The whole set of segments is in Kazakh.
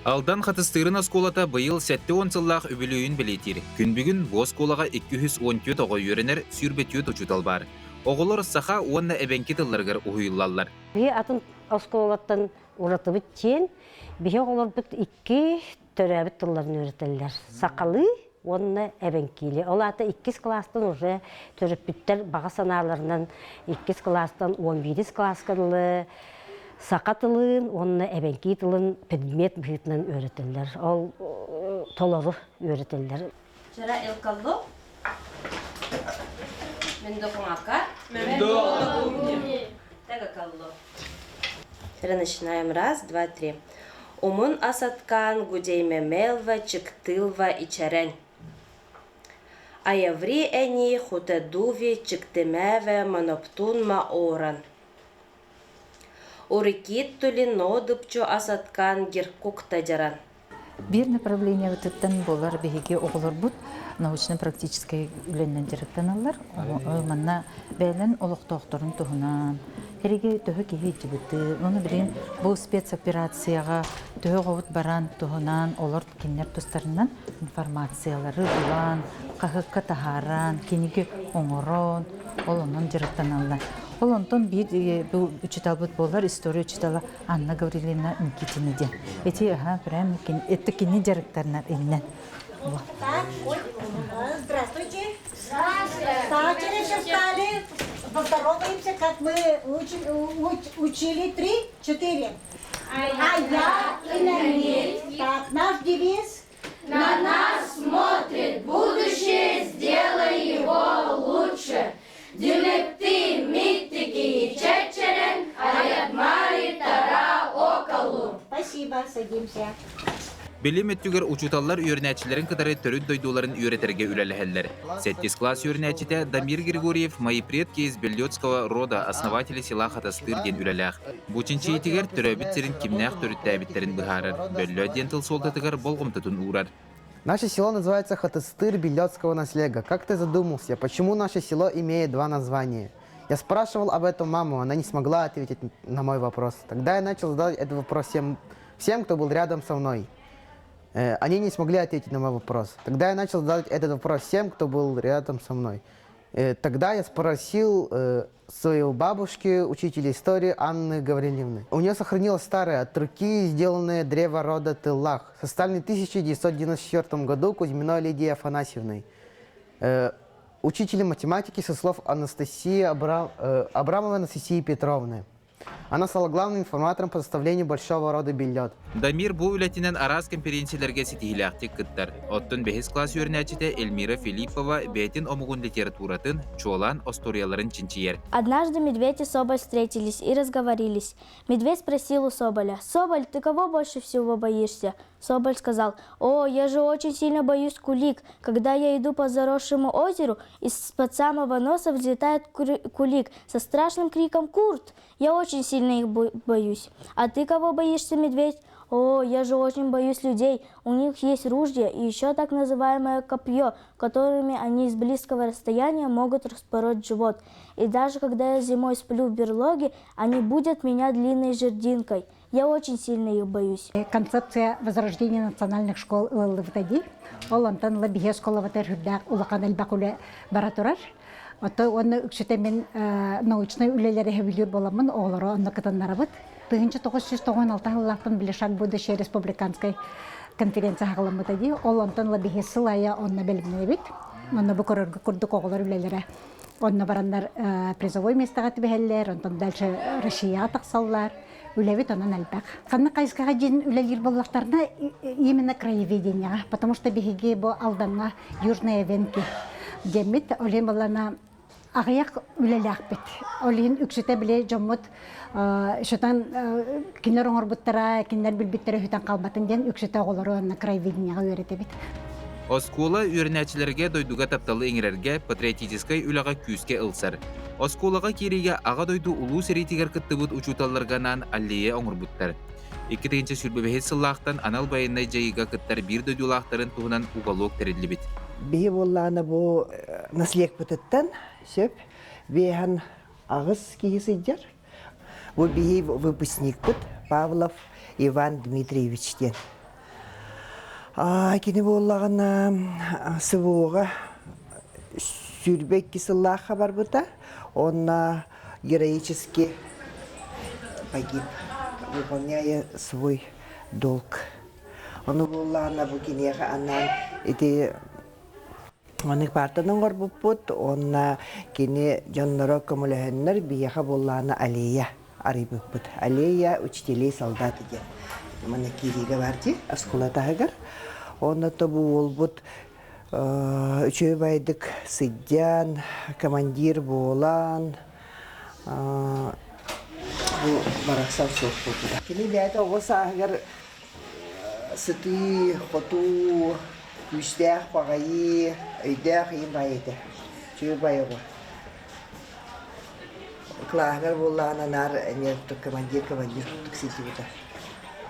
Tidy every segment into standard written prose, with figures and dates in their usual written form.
Алдан қатыстырын осколата бұйыл сәтті онсыллақ үбілуін білетер. Күнбігін бұл осколаға 214 оғы үйренер сүрбетет ұчутал бар. Оғылыр сақа онна әбенке тылларғыр ұйылалар. Бе атын осколаттан ұратыбыт тен, бе оғылыр бұт 2 төрәбіт тылларын өретелер. Сақалы онна әбенкелі. Ол аты 2 кластан уже төріпіттер баға санарларынан 2 кластан 11 класскадылы. Сақатылын, онына әбенки тылын предмет бұйтынан өретелер. Ол толору өретелер. Жара элкалло. Мендо кумака. Тега калло. Теперь начинаем. 1, 2, 3. Умун асаткан, гудейме мелва, чиктылва и чарень. Аяври эни хутедуви, чиктемеве, моноптунма оран. Урикит тули нодыпчу асаткан геркук тадяран. Бир направление вот это болар беге оглор бут научно-практический үленнен директорлар. Манна бәйлен олық докторын туһунан. Хереге төһө киһи бутты. Моны билен бу спецоперацияга төһө говут баран туһунан олар киннер тустарынан информациялары булан, кахыкка тахаран, киниге оңорон, олонун директорлар. Олонтон бир бу учиталбыт болар история учитала Анна Гавриловна Никитинеде. Эти прям это кини директорна иннен. Здравствуйте. Здравствуйте. Встали. Поздороваемся, как мы учили 3, 4. А я и на ней. Так, наш девиз. На нас смотрит будущее, сделай его лучше. Дюлепти, миттики, чечерен, аятмари, тара, околу. Спасибо, садимся. Білім өттігер учуталлар үйернәтчілерін кыдары төрүт дойдуларын үйретерге үләліхәллер. 7 класс үйернәтчіте Дамир Григорьев, мои предки из Бельёцкого рода, основатели села Хатастыр ден үләләх. Бучинчи етігер түрәбіттерін кимнәқ түріттәбіттерін бұхарыр. Бөлі ден тыл солдатығыр болғымтытын урар. Наше село называется Хатастыр Бельёцкого наслега. Как ты задумался, почему наше село имеет 2 названия? Я спрашивал об этом маму, она не смогла ответить на мой вопрос. Тогда я начал задавать этот вопрос всем, кто был рядом со мной. Они не смогли ответить на мой вопрос. Тогда я начал задавать этот вопрос всем, кто был рядом со мной. Тогда я спросил своей бабушки, учителя истории Анны Гавриловны. У нее сохранилось старое, от руки сделанное древо рода Тыллах, составленное в 1994 году Кузьминой Лидией Афанасьевной. Учителем математики со слов Анастасии Абрамовой Анастасии Петровны. Она стала главным информатором по составлению большого рода Бельёт. Дамир бу үләтінен араз конференцияларға сетихиляқтик кыттар. Оттын 5 класс үйернәтчіте Эльмира Филиппова бәйтін омуғын литературатын чуалан осторияларын чинчиер. Однажды медведь и Соболь встретились и разговорились. Медведь спросил у Соболя: «Соболь, ты кого больше всего боишься?» Соболь сказал: «О, я же очень сильно боюсь кулик. Когда я иду по заросшему озеру, из-под самого носа взлетает кулик со страшным криком «Курт!» Я очень сильно их боюсь. А ты кого боишься, медведь? О, я же очень боюсь людей. У них есть ружья и еще так называемое копье, которыми они с близкого расстояния могут распороть живот. И даже когда я зимой сплю в берлоге, они будут меня длинной жердинкой. Я очень сильно их боюсь». Концепция возрождения национальных школ ЛЛВТД. Ол антон лабихе школа ватерхудак улахан элбакуле баратурар. Ото оны үкшетемен научный үлелері хевилер боламын, оғылары онны кытаннарабыт. 1996 жыллақтан Білешак будущей республиканской конференция хағыламытади. Ол антон лабихе сылая онны белгінебет. Онны бұқырырғы күрдік оғылар үлелері. Онны барандар призовой местағаты бәхеллер, онтан дальше Россия тақсаллар. Үлевит онын әлбәк. Қанны қайысқаға жин үлелер боллақтарына именно краеведения, потому что бігеге бұл алданға южная венки. Демит, олен болана ағаяқ үлеләқ бет. Олен үксіте біле жоммыт, шытан кенер оңыр бұттара, кенер білбіттері хүтан қалбатын ден үксіте оғылары онына краеведенияға өреті бет. Оскола үйернәтчілерге дойдуға тапталы еңірерге патриотическай үліға күйіске ылсар. Осколаға кереге аға дойду улу серетігер кыттыбыт учуталларганан аллея оңыр бұттар. 2-ші сүрбебе сыллақтан анал байынай жайыға кыттар бір дойдулақтарын туғынан уголок тәрелі бет. Бейі болланы бұл наслек бұтыттан сөп, бейхан ағыз кейесі жар. Бұл бейі выпускник бұт Павлов Иван Дмитриевичтен. Кини боллағына сывуға сүрбек кисыллаға бар бұта. Он героически погиб, выполняя свой долг. Он боллағына бұл кенеға анан Оның партының ғорбуппут, онна кені жоннары көміліхіннер бияға боллағына алея арибуппут. Алея учителей солдаты де. Мана кириге барды, аскулатағығар. Онна тобу олбут үчөй байдық сыдян, командир болан, бұл барақсал соқ болды. Кені бәйті оғыса ағығар сыты, хоту, Күштәк, бағайы, өйдәк ең байыды. Чөй байығы. Клағығар болағына нар әнерттік командир құттық сеті бұда.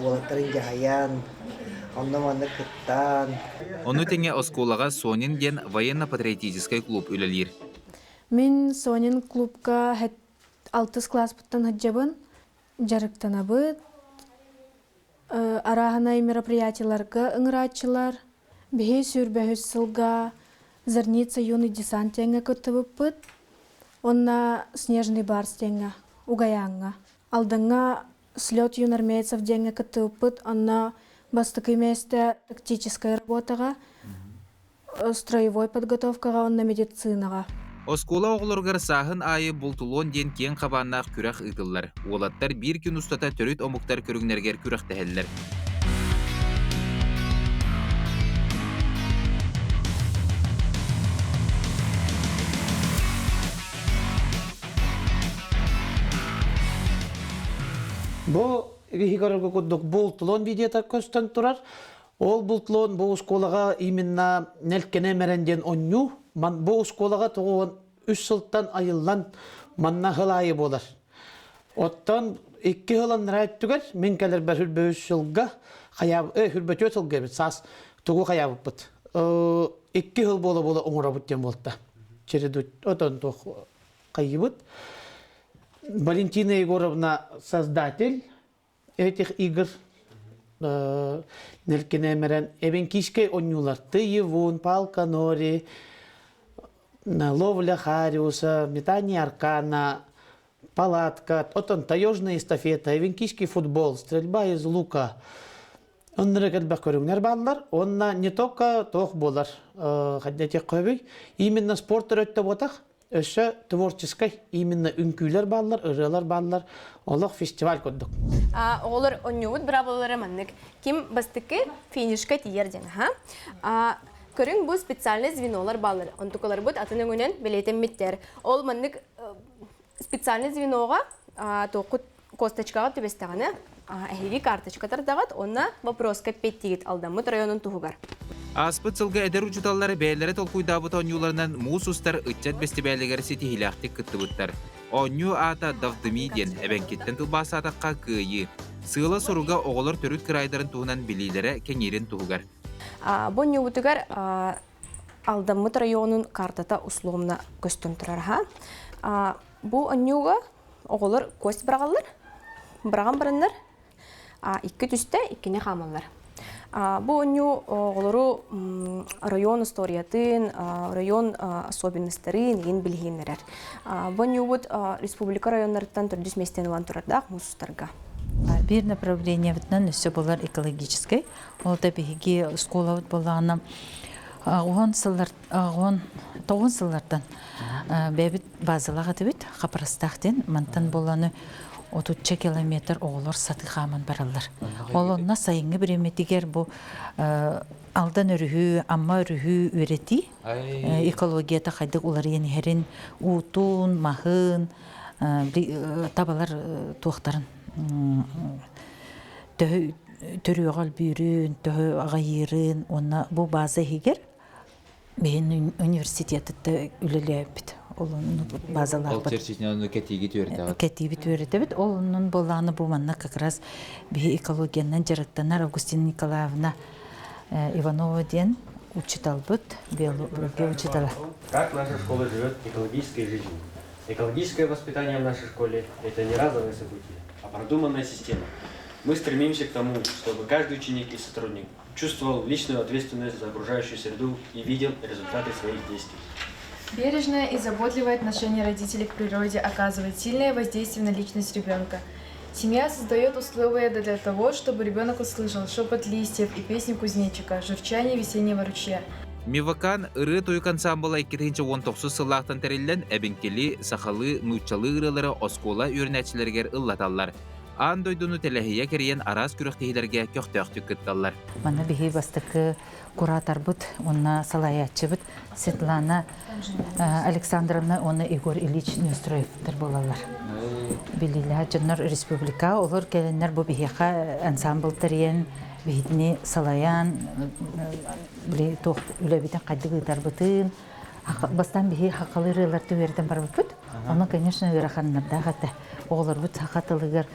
Олаттарын жағаян, оннаманы күттан. Оны теңе осколаға Сонин ген военно-патриотический клуб үлелер. Мен Сонин клубка 6 класс бұттан хаджабын, жарықтанабыд. Арағынай мероприятияларға ыңыратчылар. Бихе сүрбәхіс сылға, зірница юный десант теңі күттібіппіт, онна снежный барс теңі, угаяңға. Алдыңа слет юнармейцев теңі күттібіппіт, онна бастықы месте тактическая работаға, строевой подготовкаға, онна медицинаға. Оскола оғылырғыр сағын айы бұлтулон ден кен қабаннақ күрәқ ұйтылар. Олаттар бір күн ұстата төрет омуқтар көріңнергер күрәқ тәхелілер. Бұл вихигарга куддук бултлон видеота көстөн турар. Ол бултлон бұл школаға именно нелкене меренден онню. Бұл школаға тоғуын 3 сылттан айыллан манна хылайы болар. Оттан 2 хылан райттүгер, мен кәлер бәр хүрбө 3 сылға, хүрбө 4 сылға бит, сас тугу қаябып бұд. 2 хыл бола оңыра бұттен болтта. Чередут, отан тоқ қайыбыд. Валентина Егоровна создатель этих игр. Нелкене мерен эбенкишкей онюлар. Тыевун, палка нори, ловля хариуса, метание аркана, палатка, отон таежная эстафета, эбенкишкий футбол, стрельба из лука. Он рекордбах көріңнер баллар, онна не только тоқ болар. Хаддетек көбей, именно спорт өрөтті ботақ. Өші творческой, именно үнкүйлер баллар, ырылар баллар, олық фестиваль көддік. Олар онюуд браволары маннык. Ким бастықы финишка тиерден. Көрің бұл специальный звенолар баллар. Онтукалар бұд атының өнен білетен меттер. Ол маннык специальный звеноға тоқыт косточкаға төбестіғаны әхеви карточкатар дағат, онна вопроска петтегет алдамыт районын туғығар. Аспыт сылға әдер ұчыталары бәйлері толқуйдабыт онюларынан мұсустар үтчат бәсті бәйлігер сеті хилақтық күтті бұттар. Оню ата давдымиден әбәнкеттен тұлбасы атаққа күйі. Сыла соруға оғылар төріт кірайдарын туғынан білейлері кәңерін туғығар. Бұл нюбутығар алдамыт районын картата условна көстін тұрар. Бұл онюға оғылар көст бірағалар, біраған бірінлер, 2 түсті, 2-не қамалар. Бұл оню оғылару район историятын, район особенностарын ең білгенлерер. Бұл оню бұд республика районларыттан түрдіс местен ұлан тұрардақ мұсыстарға. Бір направление вітнен үсі болар экологической. Ол да бігеге школа болағына 10 сыллардан бәбіт базылаға дебет, қапырастақтен мантан боланы 30 километр оғылар саты қамын баралар. Ол онына сайынғы біреметігер бұл алдан өріхі, амма өріхі өреті. Экологията қайдық олар енігерін ұтын, мағын, табалар туақтарын. Түрі оғал бүйрін, түрі ағайырын, оны бұл база егер мен университетті үлілі әппіді. Ол черчитнен кәтиги төрөтөбүт. Кәтиги төрөтөбүт. Олунун боланы бу манна как раз би экологиянан жарыктанар Августина Николаевна Иванова ден учиталбыт, биология учитала. Как наша школа живет экологической жизнью? Экологическое воспитание в нашей школе – это не разовое событие, а продуманная система. Мы стремимся к тому, чтобы каждый ученик и сотрудник чувствовал личную ответственность за окружающую среду и видел результаты своих действий. Бережное и заботливое отношение родителей к природе оказывает сильное воздействие на личность ребенка. Семья создает условия для того, чтобы ребенок услышал шепот листьев и песню кузнечика, журчание весеннего ручья. Мивакан ыры туюк ансамбыла 2019 сыллақтан тәрелден әбінкелі, сақалы, нұйтчалы ырылары оскола үйрінәтшілергер ыллаталар. Ан дойдуну тәләхия керейен арас күріқтейлерге көқтөқтік кытталар. Мана бихи бастыкы куратор бут, онна салаятчы бут, Светлана Александровна, оны Игорь Ильич Нестроевтер болалар. Билилер жоннор республика, олар келеннер бу бихиха ансамбл тәрен, бихидни салаян, били тоқ үләбитен қайдығыдар бұтын, бастан бихи хақалы рыларды верден бар бұт. Оны, конечно, вераханнарда ғаты. Оғылар бұт хақатылығыр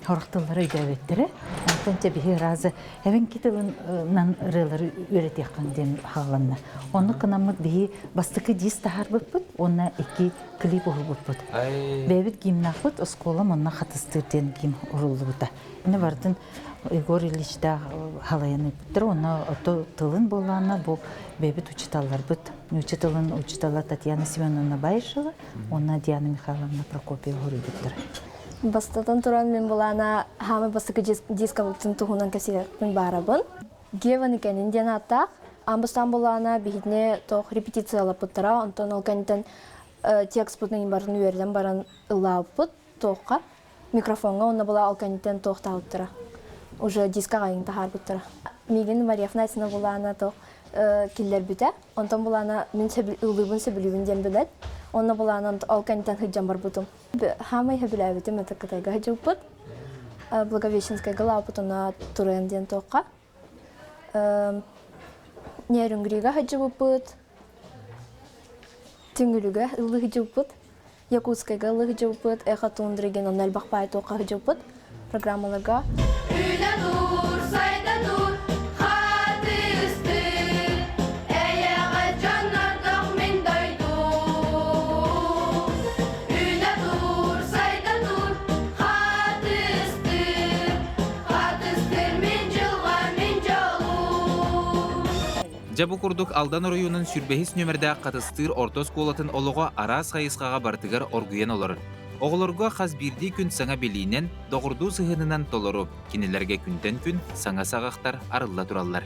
хорақтылары үйдәветтері. Антанча бихи разы әвен кетіліннан рылары өретеққан ден хағыланна. Оны қынамыд бихи бастықы дис тахар бұт бұт, оны екі клип ұғыл бұт бұт. Бәбіт гимнақ бұт, осколам онна қатыстырден гим ұғылы бұта. Іні бардың Игорь Ильичда халаяны бүттір, оны ото тылын болана, бұл бәбіт учиталар бұт. Учиталын учитала Татьяна Семеновна Байшева, оны Диана Михайловна Прокопьева ғыры бүттір. Бастатан туран мен болана хамы бастықы диска бұлтын тұғынан кәсерін барабын. Геван екенін ден аттақ, амбыстан болана бейдіне тоқ репетициялап бұттыра, онтан ол кәнітін текст бұтының барын үйерден баран ұлау бұт тоққа. Микрофонға оны бола ол кәнітін тоқта ұттыра. Уже диска ғайын тахар бұттыра. Меген Марияфна айсына болана тоқ келлер бүті. Онтан болана мен ұлыбын сөбілігін ден білет. Оны болана ол кәнітін хыджан бар бұтым. Хамай хабилай бітім әті қытайға хыджу бұт. Благовещенская гала бұтына турен ден тоққа. Нерюнгриға хыджу бұт. Түңгілігі ұлы хыджу бұт. Якутскайға ұлы хыджу бұт. Эха тундырген оны әлбақпай тоққа хыджу бұт. Программаларға. Үйде дур, сайда дур, хаты үсті, әйеғі жаннардық мен дойду. Үйде дур, сайда дур, хаты үстір мен жылға мен жолу. Жабу курдук алдан оройунун сүрбехис нөмірді қатыстыр ортос колатын олуға арас қайысқаға бартыгар оргуен олар. Оғылырға қаз бірді күн саңа белейінен доғырду сығынынан толыру, кенелерге күнден күн саңа сағақтар арылла тұралар.